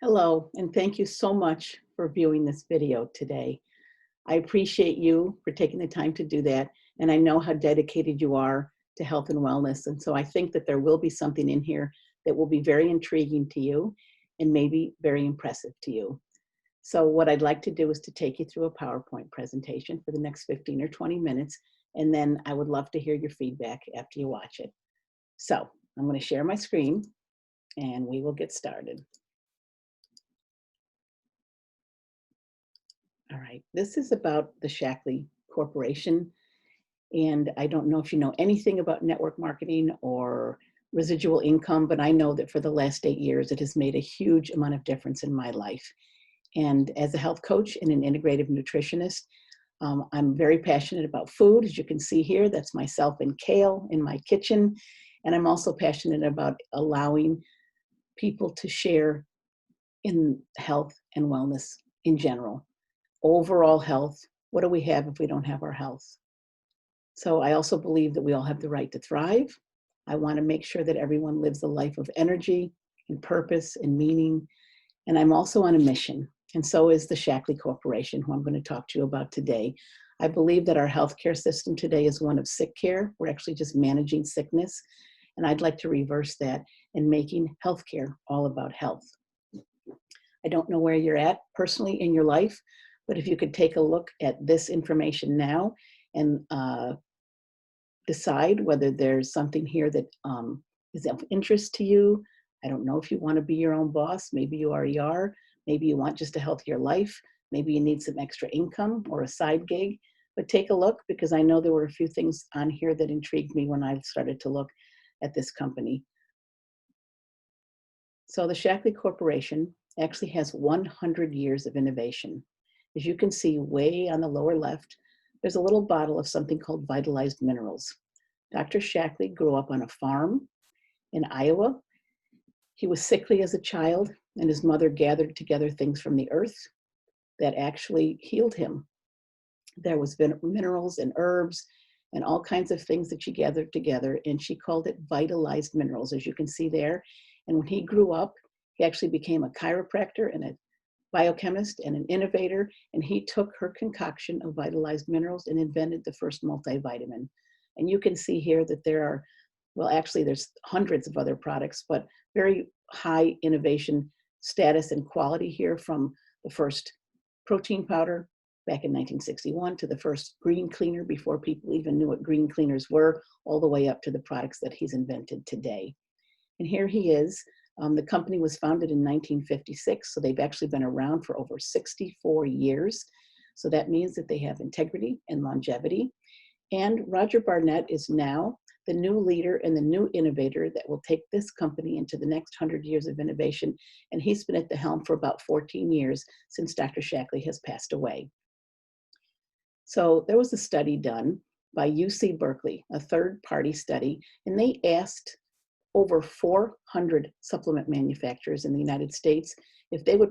Hello, and thank you so much for viewing this video today. I appreciate you for taking the time to do that, and I know how dedicated you are to health and wellness, and so I think that there will be something in here that will be very intriguing to you and maybe very impressive to you. So what I'd like to do is to take you through a PowerPoint presentation for the next 15 or 20 minutes, and then I would love to hear your feedback after you watch it. So I'm going to share my screen, and we will get started. All right, this is about the Shaklee Corporation. And I don't know if you know anything about network marketing or residual income, but I know that for the last 8 years, it has made a huge amount of difference in my life. And as a health coach and an integrative nutritionist, I'm very passionate about food. As you can see here, that's myself and kale in my kitchen. And I'm also passionate about allowing people to share in health and wellness in general. Overall health, what do we have if we don't have our health? So I also believe that we all have the right to thrive. I want to make sure that everyone lives a life of energy and purpose and meaning. And I'm also on a mission. And so is the Shaklee Corporation, who I'm going to talk to you about today. I believe that our healthcare system today is one of sick care. We're actually just managing sickness. And I'd like to reverse that and making healthcare all about health. I don't know where you're at personally in your life, but if you could take a look at this information now and decide whether there's something here that is of interest to you. I don't know if you want to be your own boss. Maybe you already are. Maybe you want just a healthier life. Maybe you need some extra income or a side gig. But take a look, because I know there were a few things on here that intrigued me when I started to look at this company. So the Shaklee Corporation actually has 100 years of innovation. As you can see way on the lower left, there's a little bottle of something called vitalized minerals. Dr. Shaklee grew up on a farm in Iowa. He was sickly as a child, and his mother gathered together things from the earth that actually healed him. There was minerals and herbs and all kinds of things that she gathered together, and she called it vitalized minerals, as you can see there. And when he grew up, he actually became a chiropractor and a biochemist and an innovator, and he took her concoction of vitalized minerals and invented the first multivitamin. And you can see here that there are, well, actually there's hundreds of other products, but very high innovation status and quality here, from the first protein powder back in 1961 to the first green cleaner before people even knew what green cleaners were, all the way up to the products that he's invented today. And here he is. The company was founded in 1956, so they've actually been around for over 64 years. So that means that they have integrity and longevity. And Roger Barnett is now the new leader and the new innovator that will take this company into the next 100 years of innovation. And he's been at the helm for about 14 years since Dr. Shaklee has passed away. So there was a study done by UC Berkeley, a third-party study, and they asked over 400 supplement manufacturers in the United States if they would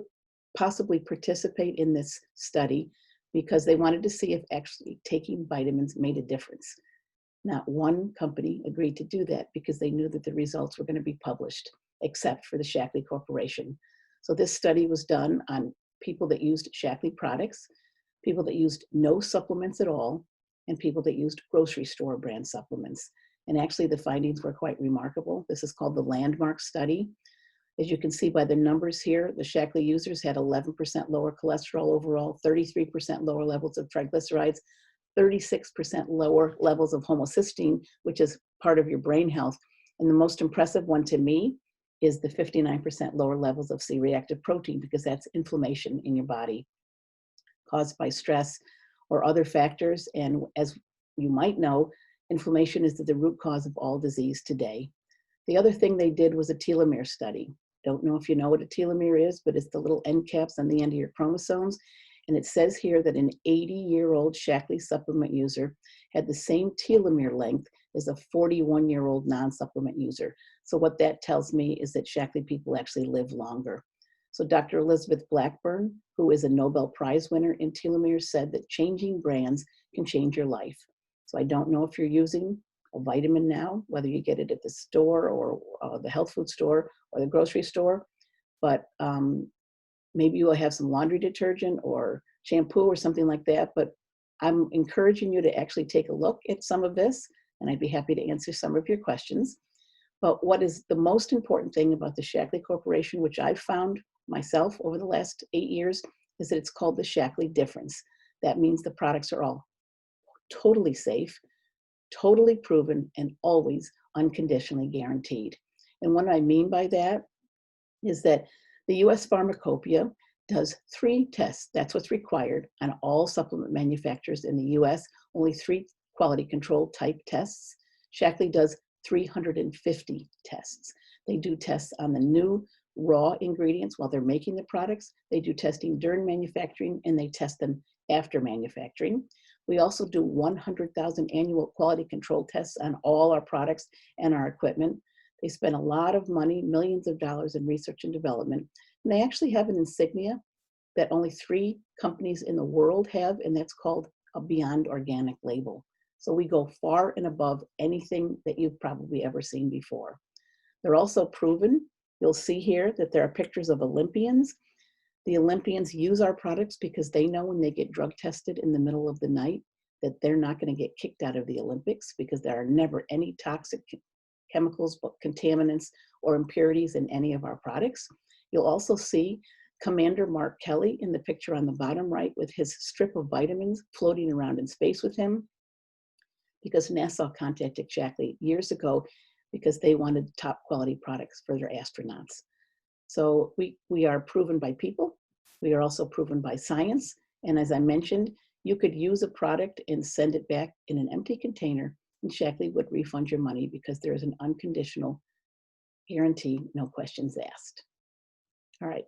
possibly participate in this study, because they wanted to see if actually taking vitamins made a difference. Not one company agreed to do that, because they knew that the results were going to be published, except for the Shaklee Corporation. So this study was done on people that used Shaklee products, people that used no supplements at all, and people that used grocery store brand supplements. And actually the findings were quite remarkable. This is called the landmark study. As you can see by the numbers here, the Shaklee users had 11% lower cholesterol overall, 33% lower levels of triglycerides, 36% lower levels of homocysteine, which is part of your brain health. And the most impressive one to me is the 59% lower levels of C-reactive protein, because that's inflammation in your body caused by stress or other factors. And as you might know, inflammation is the root cause of all disease today. The other thing they did was a telomere study. Don't know if you know what a telomere is, but it's the little end caps on the end of your chromosomes. And it says here that an 80-year-old Shaklee supplement user had the same telomere length as a 41-year-old non-supplement user. So what that tells me is that Shaklee people actually live longer. So Dr. Elizabeth Blackburn, who is a Nobel Prize winner in telomeres, said that changing brands can change your life. So I don't know if you're using a vitamin now, whether you get it at the store or the health food store or the grocery store, but Maybe you will have some laundry detergent or shampoo or something like that, but I'm encouraging you to actually take a look at some of this, and I'd be happy to answer some of your questions. But what is the most important thing about the Shaklee Corporation, which I've found myself over the last 8 years, is that it's called the Shaklee difference. That means the products are all totally safe, totally proven, and always unconditionally guaranteed. And what I mean by that is that the US Pharmacopoeia does 3 tests. That's what's required on all supplement manufacturers in the US, only 3 quality control type tests. Shaklee does 350 tests. They do tests on the new raw ingredients while they're making the products. They do testing during manufacturing, and they test them after manufacturing. We also do 100,000 annual quality control tests on all our products and our equipment. They spend a lot of money, millions of dollars in research and development. And they actually have an insignia that only 3 companies in the world have, and that's called a Beyond Organic label. So we go far and above anything that you've probably ever seen before. They're also proven. You'll see here that there are pictures of Olympians. The Olympians use our products because they know when they get drug tested in the middle of the night that they're not going to get kicked out of the Olympics because there are never any toxic chemicals, contaminants, or impurities in any of our products. You'll also see Commander Mark Kelly in the picture on the bottom right with his strip of vitamins floating around in space with him, because NASA contacted Shaklee years ago because they wanted top quality products for their astronauts. So we are proven by people. We are also proven by science. And as I mentioned, you could use a product and send it back in an empty container, and Shaklee would refund your money because there is an unconditional guarantee, no questions asked. All right,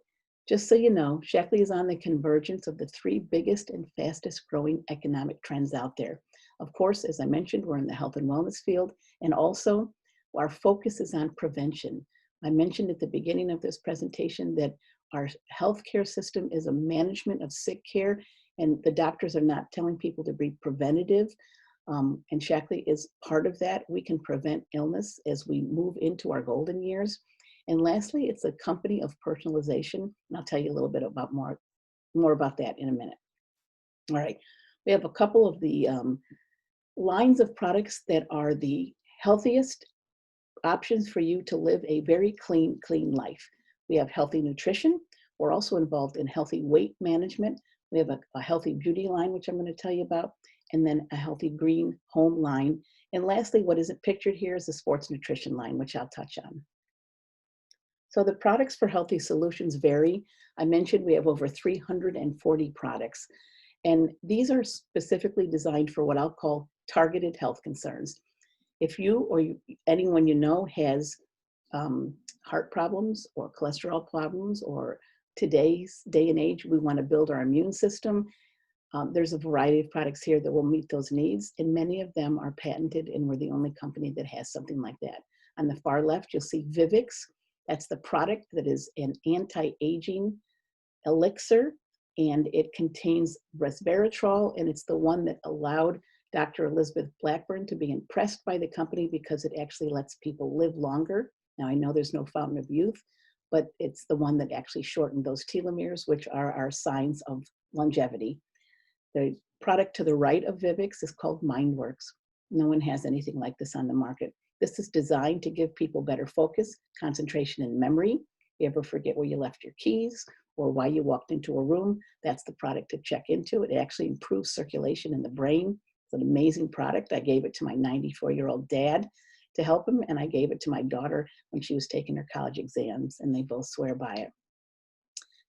just so you know, Shaklee is on the convergence of the 3 biggest and fastest growing economic trends out there. Of course, as I mentioned, we're in the health and wellness field, and also our focus is on prevention. I mentioned at the beginning of this presentation that our healthcare system is a management of sick care, and the doctors are not telling people to be preventative. And Shaklee is part of that. We can prevent illness as we move into our golden years. And lastly, it's a company of personalization. And I'll tell you a little bit about more about that in a minute. All right, we have a couple of the lines of products that are the healthiest options for you to live a very clean life. We have healthy nutrition. We're also involved in healthy weight management. We have a healthy beauty line, which I'm going to tell you about, and then a healthy green home line. And lastly, what isn't pictured here is the sports nutrition line, which I'll touch on. So the products for Healthy Solutions vary. I mentioned we have over 340 products, and these are specifically designed for what I'll call targeted health concerns. If you or anyone you know has heart problems or cholesterol problems, or today's day and age, we want to build our immune system, there's a variety of products here that will meet those needs, and many of them are patented, and we're the only company that has something like that. On the far left, you'll see Vivix. That's the product that is an anti-aging elixir, and it contains resveratrol, and it's the one that allowed Dr. Elizabeth Blackburn to be impressed by the company because it actually lets people live longer. Now, I know there's no fountain of youth, but it's the one that actually shortened those telomeres, which are our signs of longevity. The product to the right of Vivix is called MindWorks. No one has anything like this on the market. This is designed to give people better focus, concentration, and memory. You ever forget where you left your keys or why you walked into a room? That's the product to check into. It actually improves circulation in the brain. It's an amazing product. I gave it to my 94-year-old dad to help him, and I gave it to my daughter when she was taking her college exams, and they both swear by it.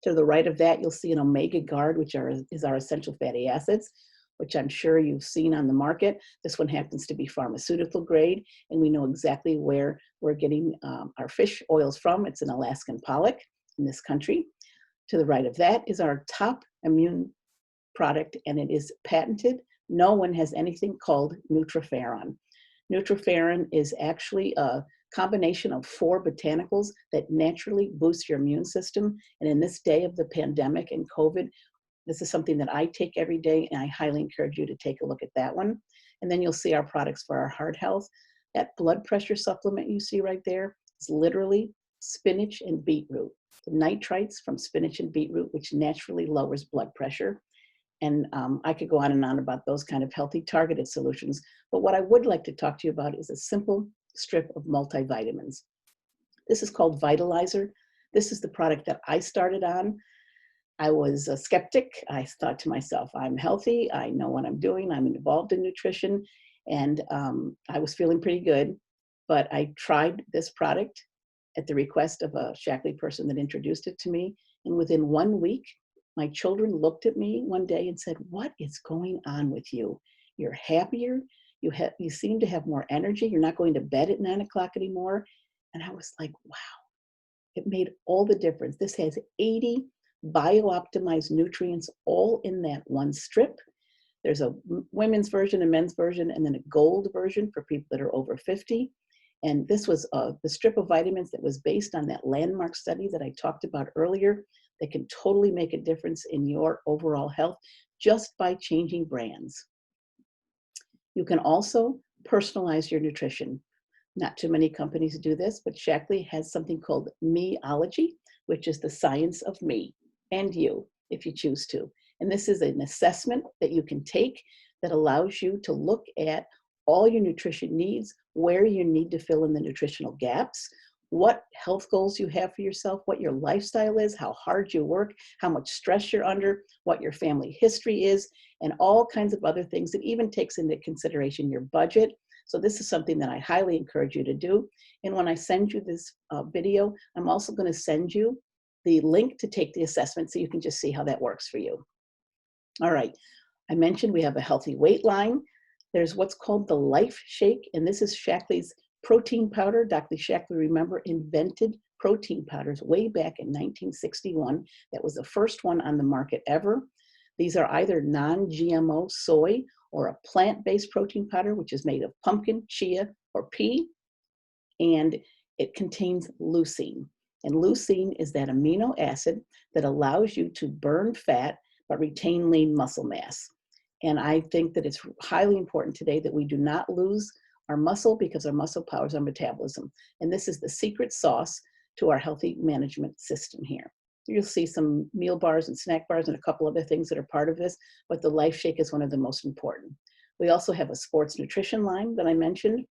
To the right of that, you'll see an Omega Guard, which is our essential fatty acids, which I'm sure you've seen on the market. This one happens to be pharmaceutical grade, and we know exactly where we're getting our fish oils from. It's an Alaskan pollock in this country. To the right of that is our top immune product, and it is patented. No one has anything called Nutriferon. Nutriferon is actually a combination of 4 botanicals that naturally boost your immune system. And in this day of the pandemic and COVID, this is something that I take every day, and I highly encourage you to take a look at that one. And then you'll see our products for our heart health. That blood pressure supplement you see right there is literally spinach and beetroot. The nitrites from spinach and beetroot, which naturally lowers blood pressure. And I could go on and on about those kind of healthy targeted solutions. But what I would like to talk to you about is a simple strip of multivitamins. This is called Vitalizer. This is the product that I started on. I was a skeptic. I thought to myself, I'm healthy. I know what I'm doing. I'm involved in nutrition. And I was feeling pretty good. But I tried this product at the request of a Shaklee person that introduced it to me. And within 1 week, my children looked at me one day and said, what is going on with you? You're happier. You seem to have more energy. You're not going to bed at 9 o'clock anymore. And I was like, wow, it made all the difference. This has 80 bio-optimized nutrients all in that one strip. There's a women's version, a men's version, and then a gold version for people that are over 50. And this was the strip of vitamins that was based on that landmark study that I talked about earlier that can totally make a difference in your overall health just by changing brands. You can also personalize your nutrition. Not too many companies do this, but Shaklee has something called Meology, which is the science of me and you, if you choose to. And this is an assessment that you can take that allows you to look at all your nutrition needs, where you need to fill in the nutritional gaps, what health goals you have for yourself, what your lifestyle is, how hard you work, how much stress you're under, what your family history is, and all kinds of other things. It even takes into consideration your budget. So this is something that I highly encourage you to do. And when I send you this video, I'm also going to send you the link to take the assessment so you can just see how that works for you. All right, I mentioned we have a healthy weight line. There's what's called the Life Shake, and this is Shaklee's protein powder. Dr. Shaklee, remember, invented protein powders way back in 1961. That was the first one on the market ever. These are either non-GMO soy or a plant-based protein powder, which is made of pumpkin, chia, or pea, and it contains leucine. And leucine is that amino acid that allows you to burn fat but retain lean muscle mass. And I think that it's highly important today that we do not lose our muscle because our muscle powers our metabolism. And this is the secret sauce to our healthy management system here. You'll see some meal bars and snack bars and a couple other things that are part of this, but the Life Shake is one of the most important. We also have a sports nutrition line that I mentioned.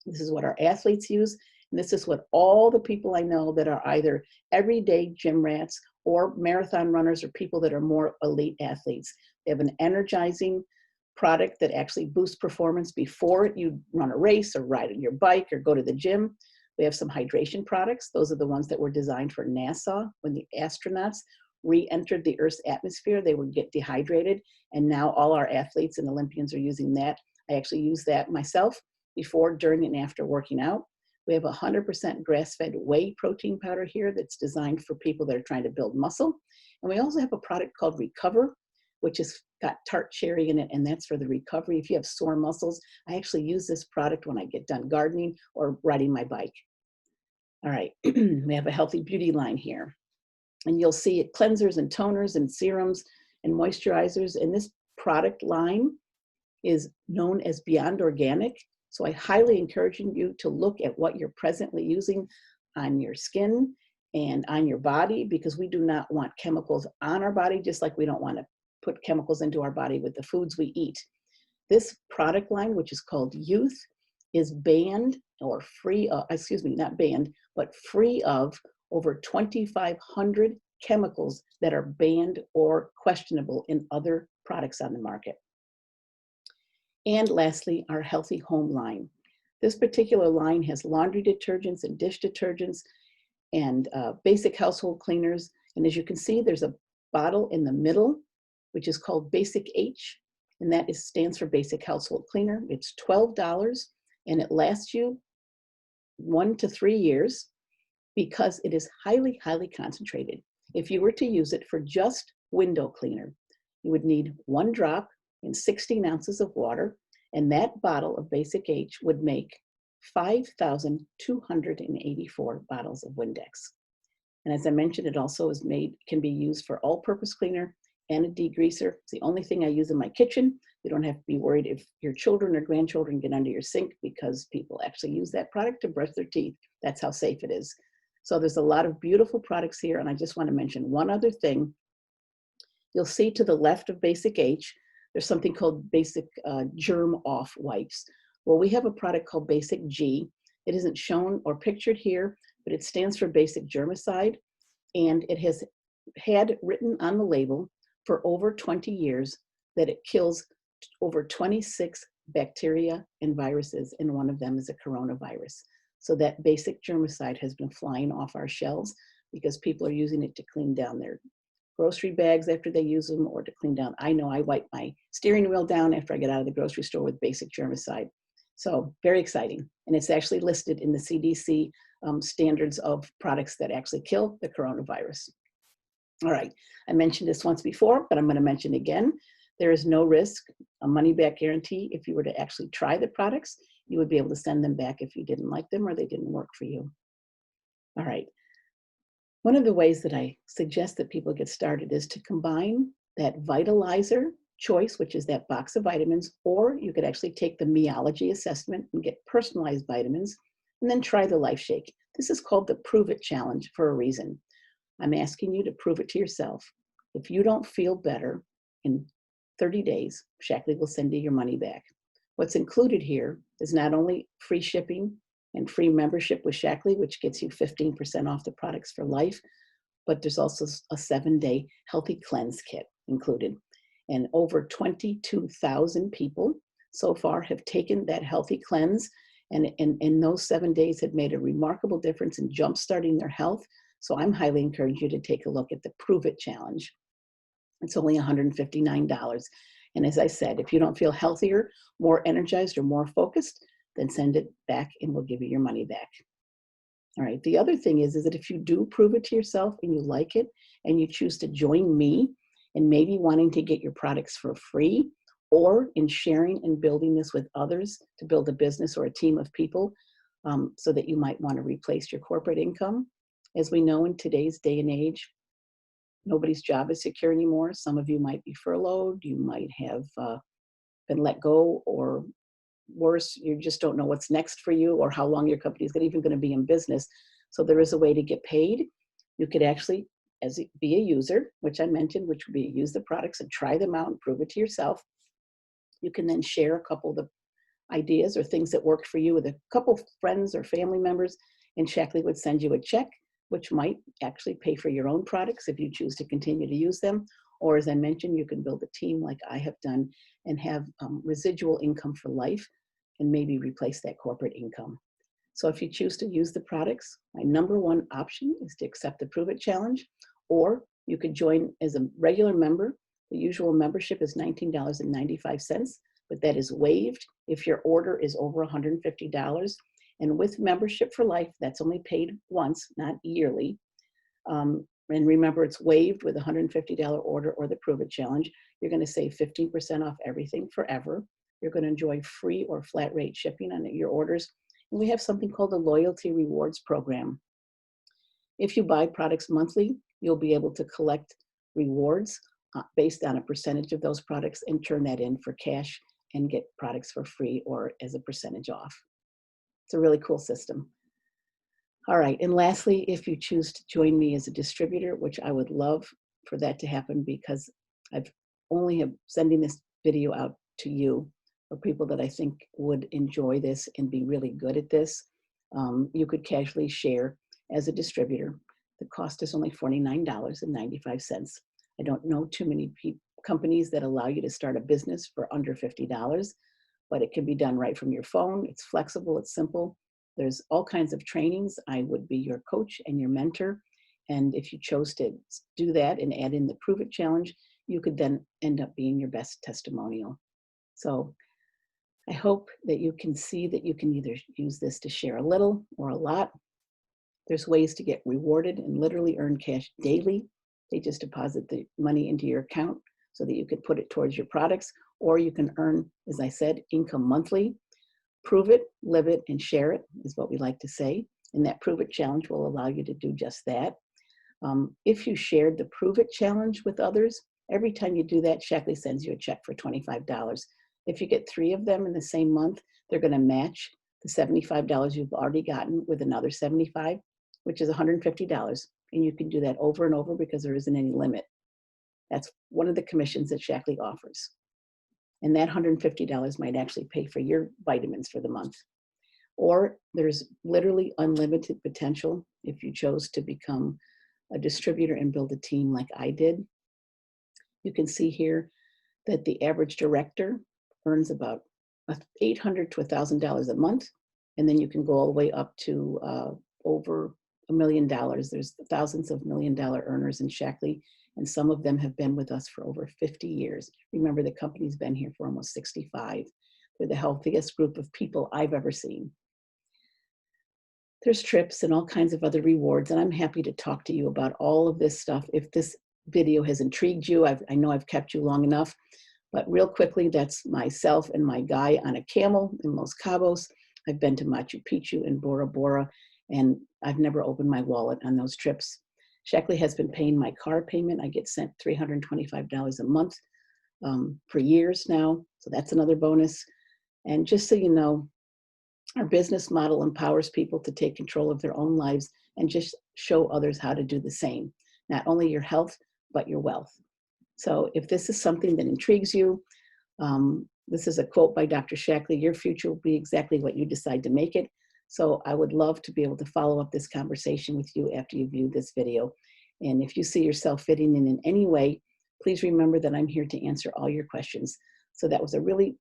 This is what our athletes use. And this is what all the people I know that are either everyday gym rats or marathon runners or people that are more elite athletes. They have an energizing product that actually boosts performance before you run a race or ride on your bike or go to the gym. We have some hydration products. Those are the ones that were designed for NASA. When the astronauts re-entered the Earth's atmosphere, they would get dehydrated. And now all our athletes and Olympians are using that. I actually use that myself before, during, and after working out. We have 100% grass-fed whey protein powder here that's designed for people that are trying to build muscle. And we also have a product called Recover, which has got tart cherry in it, and that's for the recovery. If you have sore muscles, I actually use this product when I get done gardening or riding my bike. All right, we have a healthy beauty line here. And you'll see it cleansers and toners and serums and moisturizers. And this product line is known as Beyond Organic. So I highly encourage you to look at what you're presently using on your skin and on your body, because we do not want chemicals on our body, just like we don't want to put chemicals into our body with the foods we eat. This product line, which is called Youth, is banned or free of, not banned, but free of over 2,500 chemicals that are banned or questionable in other products on the market. And lastly, our Healthy Home line. This particular line has laundry detergents and dish detergents and basic household cleaners. And as you can see, there's a bottle in the middle, which is called Basic H, and that stands for Basic Household Cleaner. It's $12, and it lasts you 1 to 3 years because it is highly, highly concentrated. If you were to use it for just window cleaner, you would need 1 drop in 16 ounces of water, and that bottle of Basic H would make 5,284 bottles of Windex. And as I mentioned, it also can be used for all-purpose cleaner and a degreaser. It's the only thing I use in my kitchen. You don't have to be worried if your children or grandchildren get under your sink, because people actually use that product to brush their teeth. That's how safe it is. So there's a lot of beautiful products here, and I just want to mention one other thing. You'll see to the left of Basic H, there's something called Basic Germ Off Wipes. Well, we have a product called Basic G. It isn't shown or pictured here, but it stands for Basic Germicide, and it has had written on the label for over 20 years that it kills over 26 bacteria and viruses, and one of them is a coronavirus. So that Basic Germicide has been flying off our shelves because people are using it to clean down their grocery bags after they use them, or to clean down. I know I wipe my steering wheel down after I get out of the grocery store with Basic Germicide. So very exciting. And it's actually listed in the CDC standards of products that actually kill the coronavirus. All right, I mentioned this once before, but I'm going to mention again. There is no risk, a money-back guarantee. If you were to actually try the products, you would be able to send them back if you didn't like them or they didn't work for you. All right. One of the ways that I suggest that people get started is to combine that Vitalizer choice, which is that box of vitamins, or you could actually take the Meology assessment and get personalized vitamins, and then try the Life Shake. This is called the Prove It Challenge for a reason. I'm asking you to prove it to yourself. If you don't feel better in 30 days, Shaklee will send you your money back. What's included here is not only free shipping and free membership with Shaklee, which gets you 15% off the products for life, but there's also a 7-day healthy cleanse kit included. And over 22,000 people so far have taken that healthy cleanse, and in those 7 days have made a remarkable difference in jumpstarting their health. So I'm highly encourage you to take a look at the Prove It Challenge. It's only $159. And as I said, if you don't feel healthier, more energized, or more focused, then send it back and we'll give you your money back. All right, the other thing is that if you do prove it to yourself and you like it and you choose to join me and maybe wanting to get your products for free, or in sharing and building this with others to build a business or a team of people, so that you might want to replace your corporate income. As we know in today's day and age, nobody's job is secure anymore. Some of you might be furloughed, you might have been let go, or worse, you just don't know what's next for you or how long your company is even going to be in business. So there is a way to get paid. You could actually be a user, which I mentioned, which would be use the products and try them out and prove it to yourself. You can then share a couple of the ideas or things that worked for you with a couple of friends or family members, and Shaklee would send you a check, which might actually pay for your own products if you choose to continue to use them. Or as I mentioned, you can build a team like I have done and have residual income for life and maybe replace that corporate income. So if you choose to use the products, my number one option is to accept the Prove It Challenge, or you could join as a regular member. The usual membership is $19.95, but that is waived if your order is over $150. And with membership for life, that's only paid once, not yearly. And remember, it's waived with a $150 order or the Prove It Challenge. You're going to save 15% off everything forever. You're going to enjoy free or flat rate shipping on your orders. And we have something called a loyalty rewards program. If you buy products monthly, you'll be able to collect rewards based on a percentage of those products and turn that in for cash and get products for free or as a percentage off. It's a really cool system. All right, and lastly, if you choose to join me as a distributor, which I would love for that to happen, because I've only sending this video out to you or people that I think would enjoy this and be really good at this. You could casually share as a distributor. The cost is only $49.95. I don't know too many companies that allow you to start a business for under $50, but it can be done right from your phone. It's flexible, it's simple. There's all kinds of trainings. I would be your coach and your mentor. And if you chose to do that and add in the Prove It Challenge, you could then end up being your best testimonial. So I hope that you can see that you can either use this to share a little or a lot. There's ways to get rewarded and literally earn cash daily. They just deposit the money into your account so that you can put it towards your products, or you can earn, as I said, income monthly. Prove it, live it, and share it is what we like to say. And that Prove It Challenge will allow you to do just that. If you shared the Prove It Challenge with others, every time you do that, Shaklee sends you a check for $25. If you get 3 of them in the same month, they're going to match the $75 you've already gotten with another $75. which is $150. And you can do that over and over because there isn't any limit. That's one of the commissions that Shaklee offers. And that $150 might actually pay for your vitamins for the month. Or there's literally unlimited potential if you chose to become a distributor and build a team like I did. You can see here that the average director earns about $800 to $1,000 a month. And then you can go all the way up to over $1 million. There's thousands of $1 million earners in Shaklee, and some of them have been with us for over 50 years. Remember, the company's been here for almost 65. They're the healthiest group of people I've ever seen. There's trips and all kinds of other rewards, and I'm happy to talk to you about all of this stuff. If this video has intrigued you, I know I've kept you long enough, but real quickly, that's myself and my guy on a camel in Los Cabos. I've been to Machu Picchu and Bora Bora, and I've never opened my wallet on those trips. Shaklee has been paying my car payment. I get sent $325 a month for years now, so that's another bonus. And just so you know, our business model empowers people to take control of their own lives and just show others how to do the same. Not only your health, but your wealth. So if this is something that intrigues you, this is a quote by Dr. Shaklee, your future will be exactly what you decide to make it. So I would love to be able to follow up this conversation with you after you view this video. And if you see yourself fitting in any way, please remember that I'm here to answer all your questions. So that was a really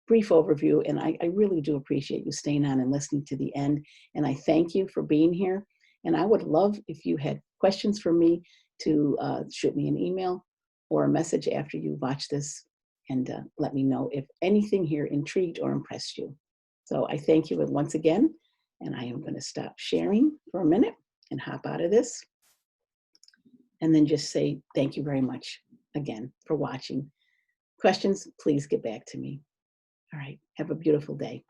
brief overview, and I really do appreciate you staying on and listening to the end. And I thank you for being here. And I would love if you had questions for me to shoot me an email or a message after you watch this, and let me know if anything here intrigued or impressed you. So I thank you once again, and I am going to stop sharing for a minute and hop out of this, and then just say thank you very much again for watching. Questions, please get back to me. All right, have a beautiful day.